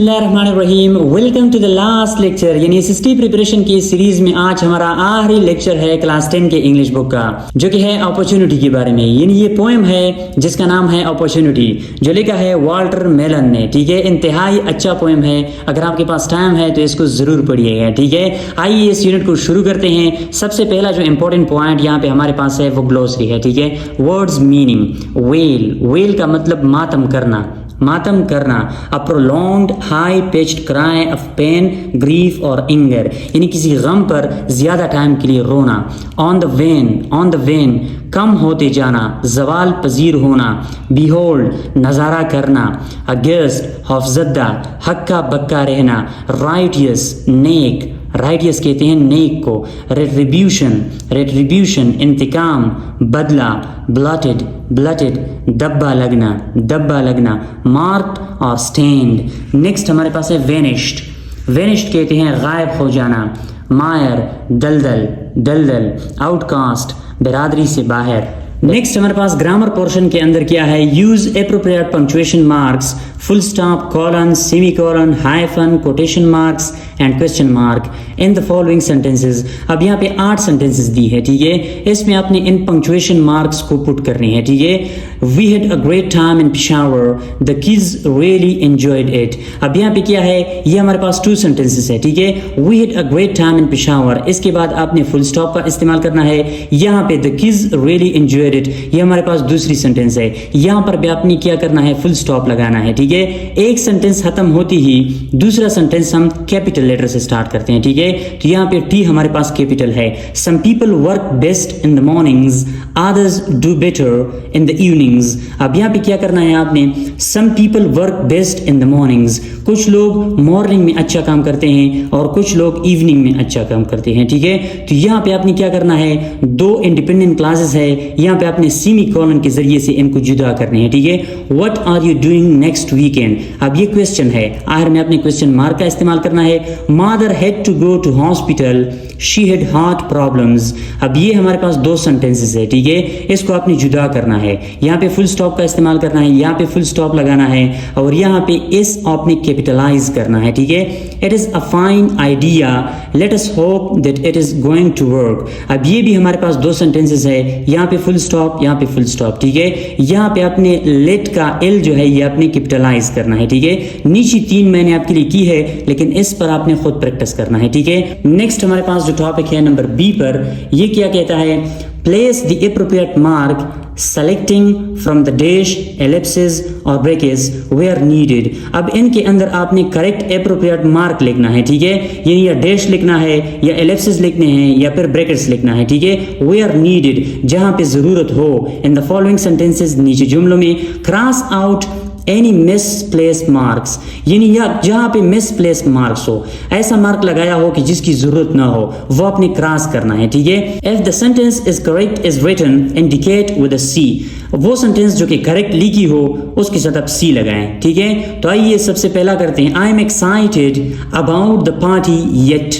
बिस्मिल्लाहिर्रहमानिर्रहीम। Welcome to the last lecture यानी SST preparation की सीरीज में आज हमारा आखिरी लेक्चर है क्लास 10 के इंग्लिश बुक का, जो कि है अपॉर्चुनिटी के बारे में। यानी ये पोएम है जिसका नाम है अपॉर्चुनिटी, जो लिखा है वाल्टर मेलन ने। ठीक है, इंतहाई अच्छा पोएम है। अगर आपके पास टाइम है तो इसको जरूर पढ़िएगा। ठीक है, आइए इस यूनिट को शुरू करते हैं। सबसे पहला जो इंपॉर्टेंट पॉइंट यहाँ पे हमारे पास है वो ग्लोसरी है। ठीक है, वर्ड्स मीनिंग। वेल, वेल का मतलब मातम करना, मातम करना। A prolonged high pitched cry of pain, grief और एंगर, यानी किसी गम पर ज्यादा टाइम के लिए रोना। On the wane, on the wane कम होते जाना, जवाल पजीर होना। बिहोल्ड, नज़ारा करना। अ गेस्ट, खौफजदा, हक्का बक्का रहना। राइटियस, नेक, राइटियस कहते हैं नेक को। रेट्रीब्यूशन, रेट्रीब्यूशन इंतकाम, बदला। ब्लटेड, ब्लटेड दब्बा लगना, दब्बा लगना। मार्क्ड और स्टेन्ड। नेक्स्ट हमारे पास है वेनिश्ड, वेनिश्ड कहते हैं गायब हो जाना। मायर, दलदल, दलदल। आउटकास्ट, बिरादरी से बाहर। नेक्स्ट हमारे पास ग्रामर पोर्शन के अंदर क्या है, use appropriate punctuation marks, full stop, colon, semi colon, hyphen, quotation marks and question mark in the following sentences. अब यहाँ पे 8 सेंटेंसेस दी है। ठीक है, इसमें आपने इन पंक्चुएशन मार्क्स को पुट करनी है। ठीक है, we had a great time in Peshawar, the kids really enjoyed it. अब यहाँ पे क्या है, ये हमारे पास 2 सेंटेंसेस है। ठीक है, we had a great time in Peshawar, इसके बाद आपने फुल स्टॉप का इस्तेमाल करना है। यहाँ पे the kids really enjoyed it, ये हमारे पास दूसरी सेंटेंस है। यहाँ पर भी आपने क्या करना है, फुल स्टॉप लगाना है। ठीक है, एक सेंटेंस खत्म होती ही दूसरा सेंटेंस हम कैपिटल लेटर से स्टार्ट करते हैं। ठीक है, तो यहाँ पे टी हमारे पास कैपिटल है। Some people work best in the mornings, others do better in the evenings. अब यहाँ पे क्या करना है आपने, some people work best in the mornings, कुछ लोग मॉर्निंग में अच्छा काम करते हैं और कुछ लोग इवनिंग में अच्छा काम करते हैं। ठीक है, तो यहाँ पे आपने क्या करना है, 2 इंडिपेंडेंट क्लासेस है, यहाँ पे आपने सेमी कॉलन के जरिए से इनको जुदा करने हैं। ठीक है, what are you doing next weekend, अब ये क्वेश्चन है, आखिर में आपने क्वेश्चन मार्क का इस्तेमाल करना है। Mother had to go to hospital, she had heart problems. अब ये हमारे पास 2 सेंटेंसेस है। ठीक है, इसको आपने जुदा करना है। यहाँ पे फुल स्टॉप का इस्तेमाल करना है, यहाँ पे फुल स्टॉप लगाना है और यहाँ पे इस आपने कैपिटलाइज करना है। ठीक है, it is a fine idea, let us hope that it is going to work. अब ये भी हमारे पास 2 सेंटेंसेस है, यहाँ पे फुल स्टॉप, यहाँ पे फुल स्टॉप। ठीक है, यहाँ पे आपने लेट का एल जो है ये आपने कैपिटलाइज करना है। ठीक है, नीचे 3 मैंने आपके लिए की है, लेकिन इस पर आपने खुद प्रैक्टिस करना है। ठीक है, नेक्स्ट हमारे पास जो टॉपिक है नंबर बी पर, ये क्या कहता है, place the appropriate mark selecting from the dash, Ellipsis और ब्रेकेस वेयर नीडेड। अब इनके अंदर आपने करेक्ट एप्रोप्रिएट मार्क लिखना है। ठीक है, यानी या डैश लिखना है या एलिप्सिस लिखने हैं या फिर ब्रैकेट्स लिखना है। ठीक है, वेयर नीडेड, जहां पे जरूरत हो। इन द फॉलोइंग सेंटेंसेस, नीचे जुमलों में cross out any misplaced marks, यानी या जहां पे मिसप्लेस्ड मार्क्स हो, ऐसा मार्क लगाया हो कि जिसकी जरूरत ना हो, वो आपने क्रॉस करना है। ठीक है, if the sentence is correct is written indicate with a C, वो सेंटेंस जो कि करेक्ट लिखी हो उसके साथ आप सी लगाएं। ठीक है, तो आइए सबसे पहला करते हैं, I am excited about the party yet,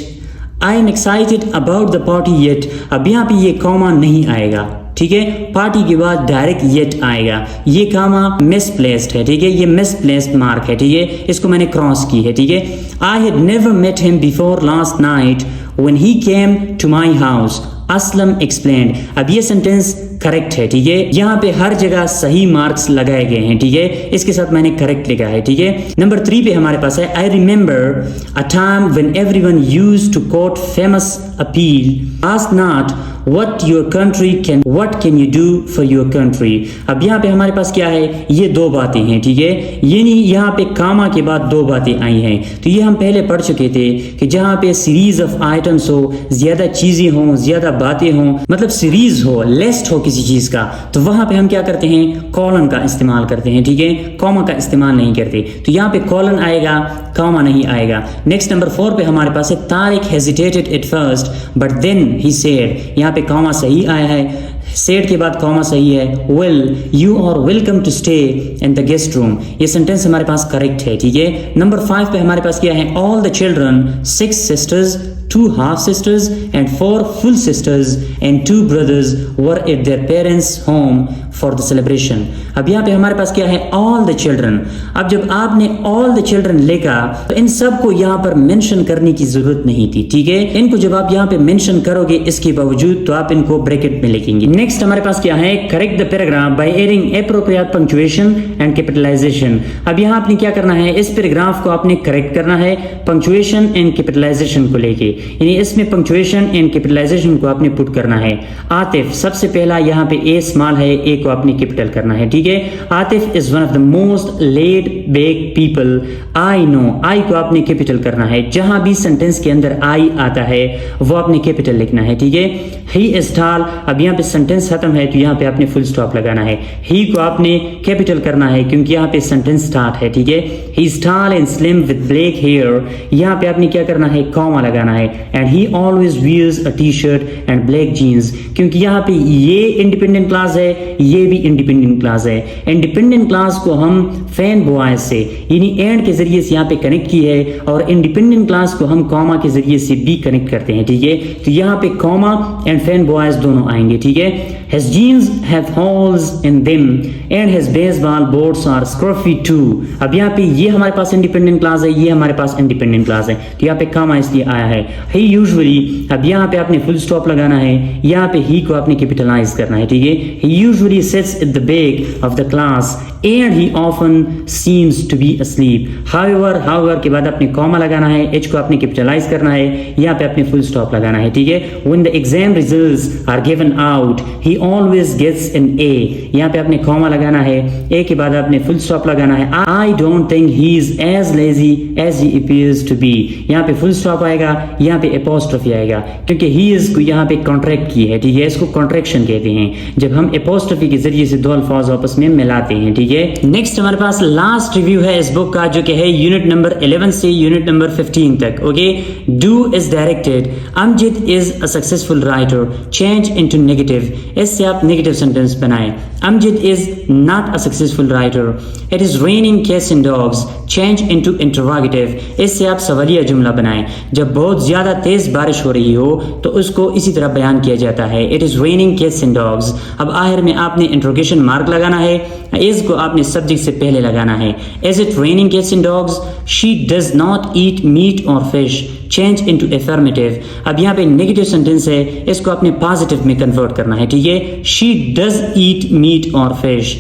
I am excited about the party yet. अब यहाँ पे ये कॉमा नहीं आएगा। ठीक है, पार्टी के बाद डायरेक्ट येट आएगा, ये कामा मिसप्लेस्ड है। ठीक है, ये मिसप्लेस्ड मार्क है। ठीक है, इसको मैंने क्रॉस की है। ठीक है, I had never met him before last night when he came to my house, Aslam explained. अब ये सेंटेंस करेक्ट है। ठीक है, यहाँ पे हर जगह सही मार्क्स लगाए गए हैं। ठीक है, इसके साथ मैंने करेक्ट लिखा है। ठीक है, नंबर 3 पे हमारे पास है, I remember a time when everyone used to quote famous appeal, ask not what your country can, what can you do for your country। अब यहाँ पे हमारे पास क्या है, ये 2 बातें हैं। ठीक है, यानी यहाँ पे कामा के बाद 2 बातें आई हैं। तो ये हम पहले पढ़ चुके थे कि जहाँ पे सीरीज ऑफ आइटम्स हो, ज्यादा चीजें हों, ज्यादा बातें हों, मतलब सीरीज हो, लिस्ट हो किसी चीज का, तो वहां पे हम क्या करते हैं, कॉलन का इस्तेमाल करते हैं। ठीक है, कॉमा का इस्तेमाल नहीं करते। तो यहाँ पे कॉलन आएगा, कॉमा नहीं आएगा। नेक्स्ट नंबर 4 पे हमारे पास है, Tariq hesitated at first but then he said, यहाँ पे कॉमा सही आया है, सेड के बाद कॉमा सही है। Well you are welcome to stay in the guest room, ये सेंटेंस हमारे पास करेक्ट है। ठीक है, नंबर 5 पे हमारे पास क्या है, all the children, 6 sisters, 2 half sisters and 4 full sisters and 2 brothers were at their parents' home for the celebration। अब यहाँ पे हमारे पास क्या है, all the children। अब जब आपने all the children लिखा तो इन सबको यहाँ पर मेंशन करने की जरूरत नहीं थी, ठीक है। इनको जब आप यहाँ पे मेंशन करोगे इसके बावजूद तो आप इनको ब्रैकेट में लिखेंगे। नेक्स्ट हमारे पास क्या है, correct the paragraph by adding appropriate punctuation and capitalisation. अब यहाँ आपने क्या करना है, इस पैराग्राफ को आपने करेक्ट करना है पंक्चुएशन एंड कैपिटलाइजेशन को लेके, यानी इसमें पंक्चुएशन एंड कैपिटलाइजेशन को आपने पुट करना है। आतिफ सबसे पहला यहाँ पे ए स्मॉल है, ए को आपने कैपिटल करना है, ठीक है। Atif is one of the most laid back people I know, I को आपने कैपिटल करना है। जहां भी सेंटेंस के अंदर आई आता है वो आपने कैपिटल लिखना है, ठीक है। ही इज टॉल, अब यहाँ पे सेंटेंस खत्म है तो यहाँ पे आपने फुल स्टॉप लगाना है। ही को आपने कैपिटल करना है क्योंकि यहाँ पे सेंटेंस स्टार्ट है, ठीक है। He is tall and slim with black hair, यहाँ पे आपने क्या करना है, कॉमा लगाना है। And he always wears a T shirt and black jeans, क्योंकि यहाँ पे ये इंडिपेंडेंट क्लास है, ये भी इंडिपेंडेंट क्लास है। इंडिपेंडेंट क्लास को हम फैन बॉयज से यानी एंड के जरिए से यहाँ पे कनेक्ट की है और इंडिपेंडेंट क्लास को हम कॉमा के जरिए से भी कनेक्ट करते हैं, ठीक है। तो यहाँ पे कॉमा एंड फैन बॉयज दोनों आएंगे, ठीक है। His jeans have holes in them and his baseball boots are scruffy too। अब यहाँ पे ये हमारे पास इंडिपेंडेंट क्लास है, ये हमारे पास इंडिपेंडेंट क्लास है, तो यहाँ पे कॉमा इसलिए आया है। He usually, अब यहाँ पे आपने फुल स्टॉप लगाना है, यहाँ पे ही को आपने कैपिटलाइज करना है, ठीक है। He usually sits at the back of the class and he often seems to be asleep। however के बाद आपने कॉमा लगाना है, एच को आपने कैपिटलाइज करना है, यहाँ पे आपने फुल स्टॉप लगाना है, ठीक है। When the exam results are given out he always gets an A, यहाँ पे आपने कॉमा लगाना है, ए के बाद आपने फुल स्टॉप लगाना है। I don't think he is as lazy as he appears to be, यहाँ पे फुल स्टॉप आएगा, यहाँ पे एपोस्ट्रोफी आएगा क्योंकि he is को यहाँ पे कॉन्ट्रैक्ट की है, ठीक है। इसको कॉन्ट्रैक्शन कहते हैं जब हम एपोस्ट्रोफी के जरिए से दो अल्फाज आपस में मिलाते हैं, ठीक है। नेक्स्ट हमारे पास लास्ट रिव्यू है इस बुक का जो कि है यूनिट नंबर 11 से यूनिट नंबर 15 तक, okay. Do is directed, Amjad is a successful writer, change into negative, इससे आप नेगेटिव सेंटेंस बनाएं। Amjad is not a successful writer, it is raining cats and dogs, change into interrogative, इससे आप सवालिया जुमला बनाएं। जब बहुत ज्यादा तेज बारिश हो रही हो तो उसको इसी तरह बयान किया जाता है, it is raining cats and dogs. अब आखिर में आपने इंट्रोगेशन मार्क लगाना है, इज को आपने सब्जेक्ट से पहले लगाना है। Is it raining cats and dogs, she does not eat meat और फिश, चेंज इनटू अफर्मेटिव। अब यहाँ पे नेगेटिव सेंटेंस है, इसको आपने पॉजिटिव में कन्वर्ट करना है, ठीक है। शी डज ईट मीट और fish.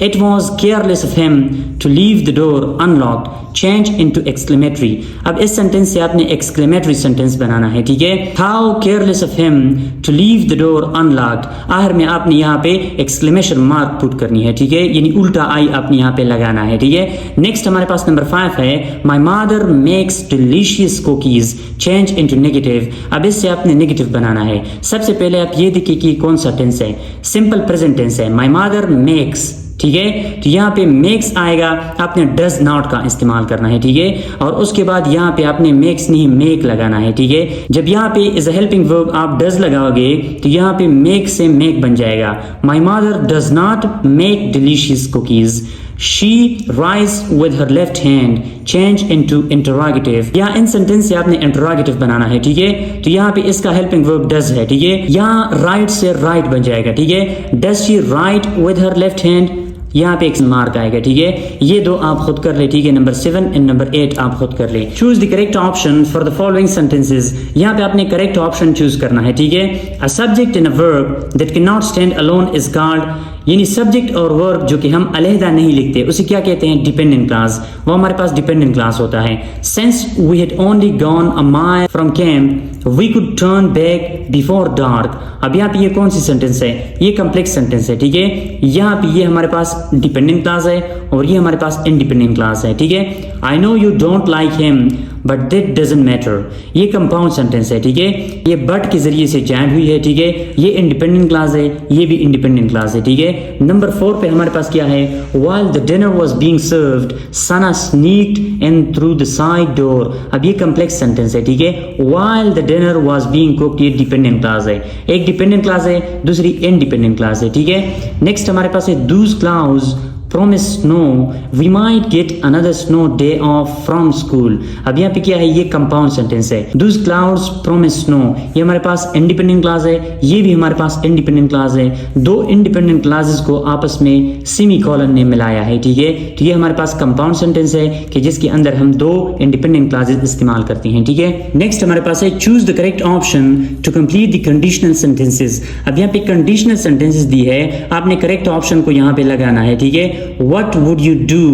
It was careless of him to leave the door unlocked, change into exclamatory। अब इस सेंटेंस से आपने exclamatory सेंटेंस बनाना है, ठीक है। How careless of him to leave the door unlocked, आखिर में आपने यहाँ पे exclamation mark पुट करनी है, ठीक है, यानी उल्टा आई आपने यहाँ पे लगाना है, ठीक है। नेक्स्ट हमारे पास नंबर 5 है, My mother makes delicious cookies, change into negative। अब इससे आपने नेगेटिव बनाना है। सबसे पहले आप ये देखिए कि कौन सा टेंस है, सिंपल प्रेजेंट टेंस है, My mother makes, ठीक है। तो यहाँ पे मेक्स आएगा, आपने डज नॉट का इस्तेमाल करना है, ठीक है। और उसके बाद यहाँ पे आपने मेक्स नहीं मेक लगाना है, ठीक है। जब यहाँ पे इज अ हेल्पिंग वर्ब आप डज लगाओगे तो यहाँ पे मेक से मेक बन जाएगा। My mother does not make delicious cookies, she rise with her left hand, change into interrogative. यहाँ इन सेंटेंस से आपने इंटरोगेटिव बनाना है, ठीक है। तो यहाँ पे इसका हेल्पिंग वर्ब डज है, ठीक है। यहाँ राइट से राइट बन जाएगा, ठीक है। Does she write with her left hand, यहाँ पे एक मार्क आएगा, ठीक है। ये दो आप खुद कर ले, ठीक है। नंबर 7 एंड नंबर 8 आप खुद कर ले। Choose the correct option for the following sentences, यहाँ पे आपने करेक्ट ऑप्शन चूज करना है, ठीक है। A subject in a verb that can not stand alone is called, यानी सब्जेक्ट और वर्ब जो कि हम अलहदा नहीं लिखते उसे क्या कहते हैं, डिपेंडेंट क्लास। वो हमारे पास डिपेंडेंट क्लास होता है। Since we had only gone a mile from camp we could turn back before dark. अब यहाँ पे ये कौन सी सेंटेंस है, ये कम्प्लेक्स सेंटेंस है, ठीक है। यहाँ पे ये हमारे पास डिपेंडेंट क्लास है और ये हमारे पास इंडिपेंडेंट क्लास है, ठीक है। I know you don't like him but that doesn't matter, ये कंपाउंड सेंटेंस है, ठीक है। ये बट के जरिए से जॉइन हुई है, ठीक है। ये इंडिपेंडेंट क्लास है, ये भी इंडिपेंडेंट क्लास है, ठीक है। नंबर 4 पे हमारे पास क्या है, while the dinner was being served Sana sneaked in through the side door। अब ये कम्प्लेक्स सेंटेंस है, ठीक है। while the dinner was being cooked, ये डिपेंडेंट क्लास है, एक डिपेंडेंट क्लास है, दूसरी इंडिपेंडेंट क्लास है, ठीक है। नेक्स्ट हमारे पास है those clouds promise snow, we might get another snow day off from school. अब यहाँ पे क्या है, ये कंपाउंड सेंटेंस है. Those clouds promise snow, ये हमारे पास इंडिपेंडेंट क्लास है, ये भी हमारे पास इंडिपेंडेंट क्लास है. दो इंडिपेंडेंट क्लासेस को आपस में सेमी कॉलन ने मिलाया है. ठीक है, तो ये हमारे पास कंपाउंड सेंटेंस है कि जिसके अंदर हम दो इंडिपेंडेंट क्लासेस इस्तेमाल करते हैं. ठीक है, नेक्स्ट हमारे पास है choose the correct option to complete the conditional sentences. अब यहाँ पे कंडीशनल सेंटेंसेस दी है, आपने करेक्ट ऑप्शन को यहाँ पे लगाना है. ठीक है, what would you do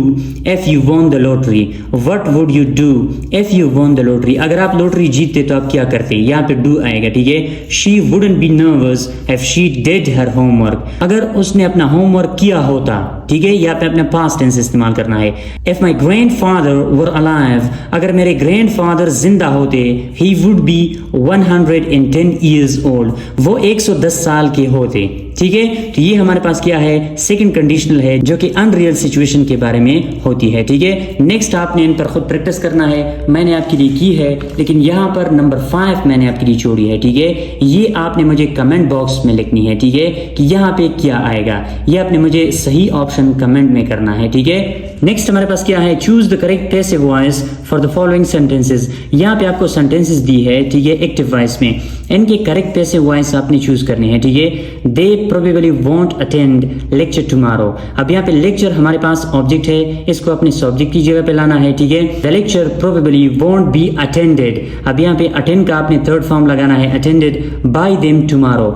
if you won the lottery. What would you do if you won the lottery. अगर आप लॉटरी जीतते तो आप क्या करते, यहाँ पे डू आएगा. ठीक है, she wouldn't be nervous if she did her homework. अगर उसने अपना होमवर्क किया होता. ठीक है, यहाँ पे अपना पास्ट टेंस इस्तेमाल करना है. If my grandfather were alive, अगर मेरे ग्रैंडफादर जिंदा होते, he would be 110 years old, वो 110 साल के होते. ठीक है, तो ये हमारे पास क्या है, सेकंड कंडीशनल है जो कि अनरियल सिचुएशन के बारे में होती है. ठीक है, नेक्स्ट आपने इन पर खुद प्रैक्टिस करना है. मैंने आपके लिए की है, लेकिन यहाँ पर नंबर 5 मैंने आपके लिए छोड़ी है. ठीक है, ये आपने मुझे कमेंट बॉक्स में लिखनी है. ठीक है, कि यहाँ पे क्या आएगा, ये आपने मुझे सही ऑप्शन कमेंट में करना है. ठीक है, नेक्स्ट हमारे पास क्या है, choose the correct passive voice for the following sentences. यहाँ पे आपको सेंटेंसेस दी है. ठीक है, एक्टिव वॉइस में इनके करेक्ट पैसिव वॉइस आपने चूज करने हैं. ठीक है, दे probably won't attend lecture tomorrow. अब यहाँ पे लेक्चर हमारे पास ऑब्जेक्ट है, इसको अपने सब्जेक्ट की जगह पे लाना है. ठीक है, the lecture probably won't be attended. अब यहाँ पे attend का आपने थर्ड फॉर्म लगाना है, attended by them tomorrow.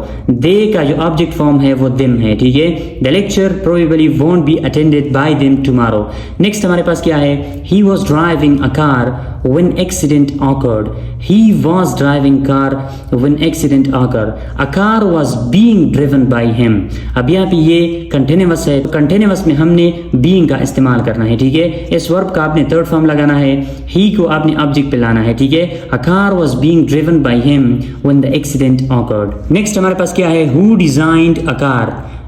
they का जो ऑब्जेक्ट फॉर्म है वो them है. ठीक है, the lecture probably won't be attended by them tomorrow. Next हमारे पास क्या है, he was driving a car when accident occurred. he was driving car when accident occurred. a car was being driven by him. अब यहाँ पे ये continuous है, continuous में हमने being का इस्तेमाल करना है. ठीक है, इस वर्ब का आपने थर्ड फॉर्म लगाना है, he को आपने ऑब्जेक्ट पे लाना है. ठीक है, a car was being driven by him when the accident occurred. Next हमारे पास क्या है, who designed a car.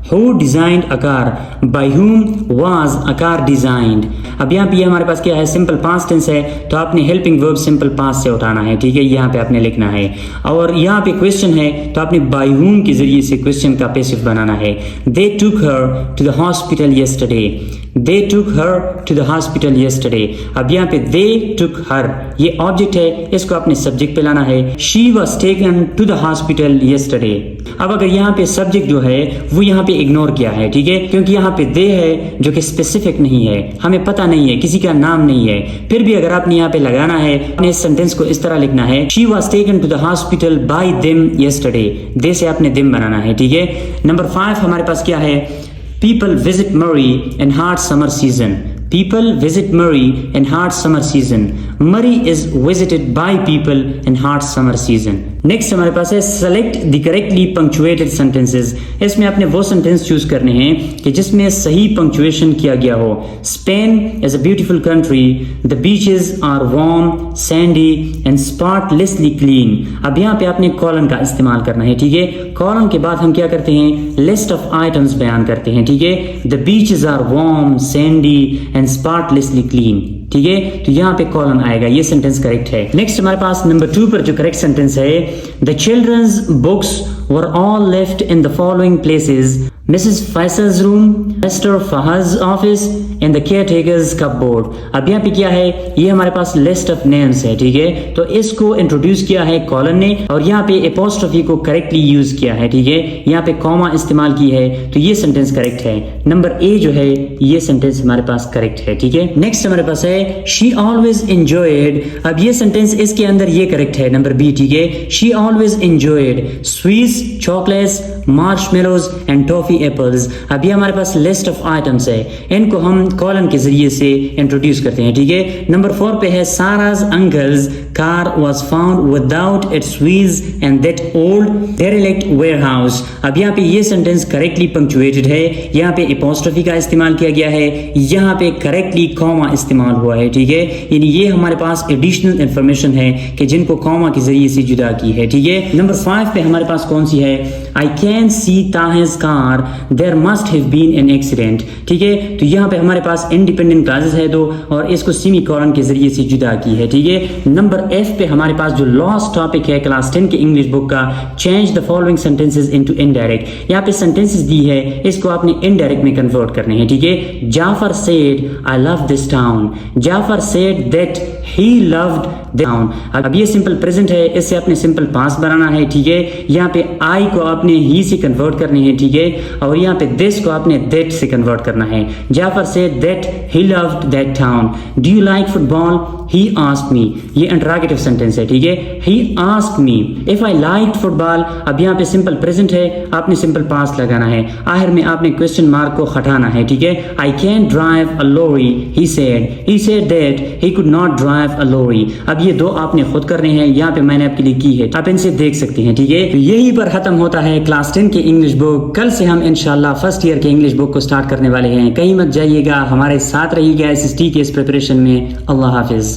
Who designed a car? By whom was a car designed? अब यहाँ पे हमारे पास क्या है, सिंपल पास्ट टेंस है, तो आपने हेल्पिंग वर्ब सिंपल पास्ट से उठाना है. ठीक है, यहाँ पे आपने लिखना है. और यहाँ पे क्वेश्चन है, तो आपने by whom के जरिए से क्वेश्चन का पैसिव बनाना है. They took her to the hospital yesterday. They took her to the hospital yesterday. अब यहाँ पे they took her ये ऑब्जेक्ट है, इसको आपने सब्जेक्ट पे लाना है. She was taken to the hospital yesterday. अब अगर यहाँ पे सब्जेक्ट जो है वो यहाँ पे इग्नोर किया है. ठीक है, क्योंकि यहाँ पे they है जो कि स्पेसिफिक नहीं है, हमें पता नहीं है, किसी का नाम नहीं है. फिर भी अगर आपने यहाँ पे लगाना है, अपने इस सेंटेंस को इस तरह लिखना है, She was taken to the hospital by them yesterday. they से आपने them बनाना है. ठीक है, नंबर 5 हमारे पास क्या है, People visit Murray in hot summer season. People visit Murray in hot summer season. Murray is visited by people in hot summer season. Next हमारे पास है select the correctly punctuated sentences. इसमें आपने वो सेंटेंस चूज करने हैं कि जिसमें सही पंक्चुएशन किया गया हो. Spain is a beautiful country. The beaches are warm, sandy and spotlessly clean. अब यहाँ पे आपने कॉलन का इस्तेमाल करना है. ठीक है, कॉलन के बाद हम क्या करते हैं, लिस्ट ऑफ आइटम्स बयान करते हैं. ठीक है, the beaches are warm, sandy and spotlessly clean. ठीक है, तो यहाँ पे कॉलन आएगा, ये सेंटेंस करेक्ट है. नेक्स्ट हमारे पास नंबर 2 पर जो करेक्ट सेंटेंस है, the children's books were all left in the following places. Mrs. Faisal's room, Mr. Fahad's office and the caretaker's cupboard. अब यहाँ पे क्या है, ये हमारे पास लिस्ट ऑफ नेम्स है. ठीक है, तो इसको इंट्रोड्यूस किया है कॉलन ने और यहाँ पे एपोस्ट्रोफी को करेक्टली यूज किया है. ठीक है, यहाँ पे कॉमा इस्तेमाल की है, तो ये सेंटेंस करेक्ट है. नंबर ए जो है ये सेंटेंस हमारे पास करेक्ट है. ठीक है, नेक्स्ट हमारे पास है she always enjoyed. अब ये सेंटेंस इसके अंदर ये करेक्ट है, नंबर बी. ठीक है, she always enjoyed sweets, chocolates, marshmallows and toffee apples. अब ये हमारे पास लिस्ट ऑफ आइटम्स है, इनको हम कॉलन के जरिए से इंट्रोड्यूस करते हैं. ठीक है, नंबर 4 पे है सारा's uncle's car was found without its wheels and that old derelict warehouse. अब यहाँ पे ये सेंटेंस करेक्टली पंक्चुएटेड है, यहाँ पे एपोस्ट्रोफी का इस्तेमाल किया गया है, यहाँ पे करेक्टली कॉमा इस्तेमाल हुआ है. ठीक है, यानी ये हमारे पास एडिशनल इंफॉर्मेशन है कि जिनको कॉमा के जरिए से जुदा की है. ठीक है, नंबर 5 पे हमारे पास कौन सी है, I can see Tahir's car there must have been an accident. ठीक है, तो यहाँ पे हमारे पास इंडिपेंडेंट क्लासेस है दो और इसको सेमी कॉलन के जरिए से जुदा की है। ठीक है, नंबर एफ पे हमारे पास जो लास्ट टॉपिक है क्लास 10 के इंग्लिश बुक का, change the following sentences into indirect. यहाँ पे सेंटेंसेस दी है, इसको आपने इनडायरेक्ट में कन्वर्ट करने हैं। ठीक है, Jafar said I love this town, Jafar said that he loved town. अब ये सिंपल प्रेजेंट है, इससे आपने सिंपल पास्ट बनाना है। ठीक है, यहाँ पे आई को आपने ही से कन्वर्ट करनी है। ठीक है, और यहाँ पे दिस को आपने दैट से कन्वर्ट करना है। Jafar said that he loved that town. Do you like football, he asked me. ये इंटरोगेटिव सेंटेंस है। ठीक है, he asked me if I liked football. अब यहाँ पे सिंपल प्रेजेंट है, आपने सिंपल पास्ट लगाना है, आखिर में आपने क्वेश्चन मार्क को हटाना है। ठीक है, I can drive a lorry, he said that he could not drive a lorry. अब ये दो आपने खुद करने हैं, यहाँ पे मैंने आपके लिए की है, आप इनसे देख सकते हैं। ठीक है, तो यही पर खत्म होता है क्लास 10 के इंग्लिश बुक। कल से हम इंशाल्लाह फर्स्ट ईयर के इंग्लिश बुक को स्टार्ट करने वाले हैं। कहीं मत जाइएगा, हमारे साथ रहिएगा SST के इस प्रिपरेशन में। अल्लाह हाफिज।